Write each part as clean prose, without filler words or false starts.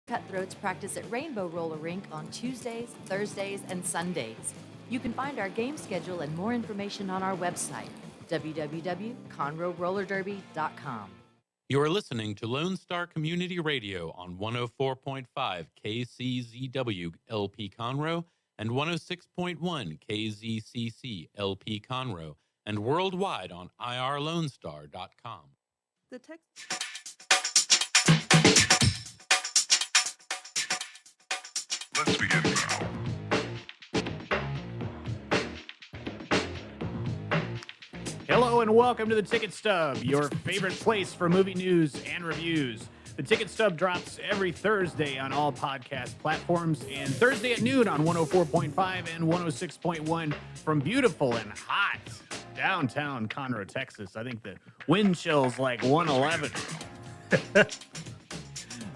Cutthroats practice at Rainbow Roller Rink on Tuesdays, Thursdays, and Sundays. You can find our game schedule and more information on our website, www.conroerollerderby.com. You are listening to Lone Star Community Radio on 104.5 KCZW LP Conroe and 106.1 KZCC LP Conroe and worldwide on irlonestar.com. The text. Let's begin now. Hello and welcome to the Ticket Stub, your favorite place for movie news and reviews. The Ticket Stub drops every Thursday on all podcast platforms and Thursday at noon on 104.5 and 106.1 from beautiful and hot downtown Conroe, Texas. I think the wind chill's like 111.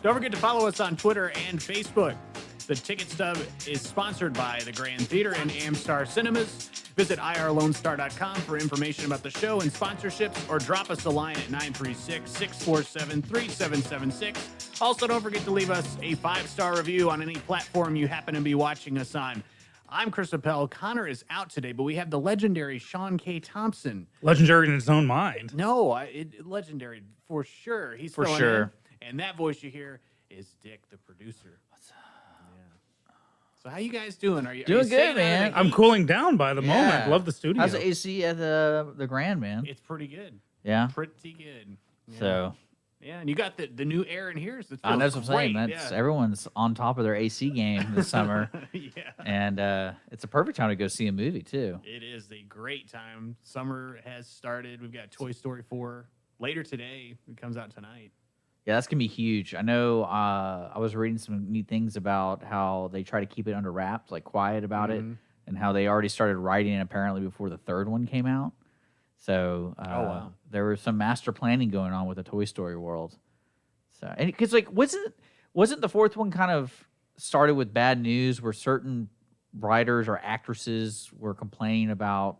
Don't forget to follow us on Twitter and Facebook. The Ticket Stub is sponsored by the Grand Theater and Amstar Cinemas. Visit irlonestar.com for information about the show and sponsorships, or drop us a line at 936-647-3776. Also, don't forget to leave us a 5-star review on any platform you happen to be watching us on. I'm Chris Appel. Connor is out today, but we have the legendary Sean K. Thompson. Legendary in his own mind. No, legendary for sure. He's For filling sure. in. And that voice you hear is Dick, the producer. What's up? Yeah. So how you guys doing? Are you Doing staying good, man. out of the I'm heat? cooling down by the moment. Yeah. Love the studio. How's the AC at the Grand, man? It's pretty good. Yeah. Pretty good. Yeah. So Yeah, and you got the new air in here. So it I know feels what I'm saying. great. That's yeah. everyone's on top of their AC game this summer, Yeah. and it's a perfect time to go see a movie too. It is a great time. Summer has started. We've got Toy Story 4 later today. It comes out tonight. Yeah, that's gonna be huge. I know. I was reading some neat things about how they try to keep it under wraps, like quiet about it, and how they already started writing it apparently before the third one came out. So wow. there was some master planning going on with the Toy Story world. So, and because like wasn't the fourth one kind of started with bad news where certain writers or actresses were complaining about,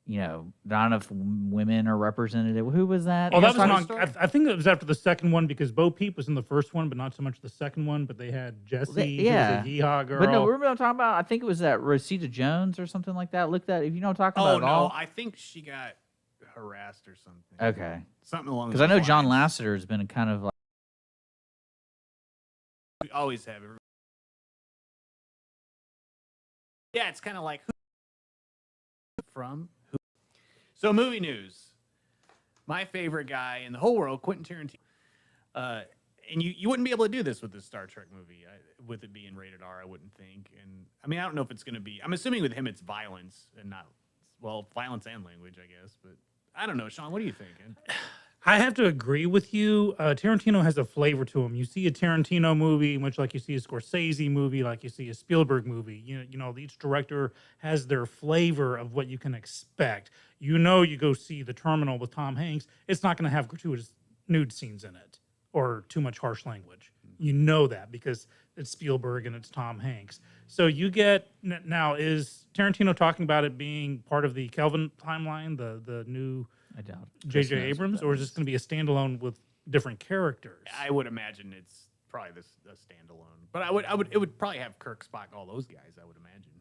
not enough women are represented? Who was that? Oh, that was Toy on. Story? I think it was after the second one because Bo Peep was in the first one, but not so much the second one. But they had Jessie, who was a yeehaw girl. But no, remember what I'm talking about? I think it was that Rosita Jones or something like that. Look that if you know what I'm talking Oh, about at no. all. I think she got harassed or something. Okay, Something along because those I know John lines. Lasseter has been a kind of like. We always have it. Yeah, it's kind of like who from who. So movie news. My favorite guy in the whole world, Quentin Tarantino. And you wouldn't be able to do this with this Star Trek movie, with it being rated R, I wouldn't think. And I mean, I don't know if it's going to be. I'm assuming with him it's violence and not, well, violence and language, I guess. But I don't know, Sean. What are you thinking? I have to agree with you. Tarantino has a flavor to him. You see a Tarantino movie, much like you see a Scorsese movie, like you see a Spielberg movie. You know, each director has their flavor of what you can expect. You go see The Terminal with Tom Hanks. It's not going to have gratuitous nude scenes in it or too much harsh language. You know that because it's Spielberg and it's Tom Hanks. So you get now is Tarantino talking about it being part of the Kelvin timeline, the new. I doubt J.J. Abrams, or is this going to be a standalone with different characters? I would imagine it's probably a standalone. But it would probably have Kirk, Spock, all those guys. I would imagine.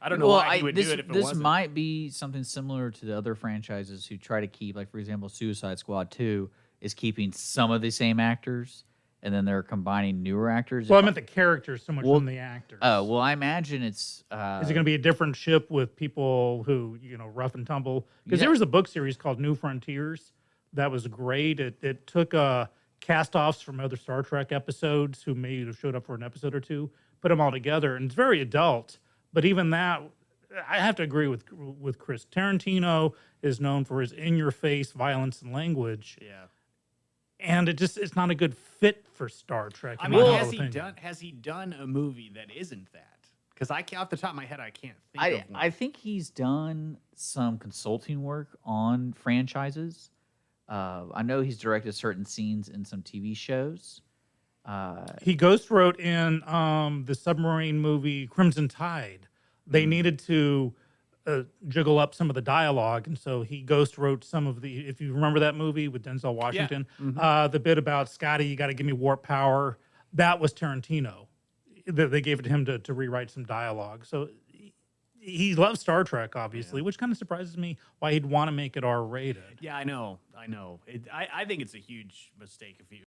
I don't know why he would do it if it this wasn't. might be something similar to the other franchises who try to keep, like for example, Suicide Squad 2 is keeping some of the same actors, and then they're combining newer actors. Well, I meant the characters so much than the actors. Oh, well, I imagine it's... Is it going to be a different ship with people who, rough and tumble? Because there was a book series called New Frontiers that was great. It took cast-offs from other Star Trek episodes who may have showed up for an episode or two, put them all together, and it's very adult. But even that, I have to agree with Chris. Tarantino is known for his in-your-face violence and language. Yeah. And it's not a good fit for Star Trek. I mean, has he done a movie that isn't that? Because off the top of my head, I can't think of one. I think he's done some consulting work on franchises. I know he's directed certain scenes in some TV shows. He ghost wrote in the submarine movie Crimson Tide. They needed to jiggle up some of the dialogue, and so he ghost wrote some of the. If you remember that movie with Denzel Washington, the bit about Scotty, you got to give me warp power. that was Tarantino. They gave it to him to rewrite some dialogue. So he loves Star Trek, obviously, which kind of surprises me why he'd want to make it R-rated. Yeah, I know. I think it's a huge mistake if you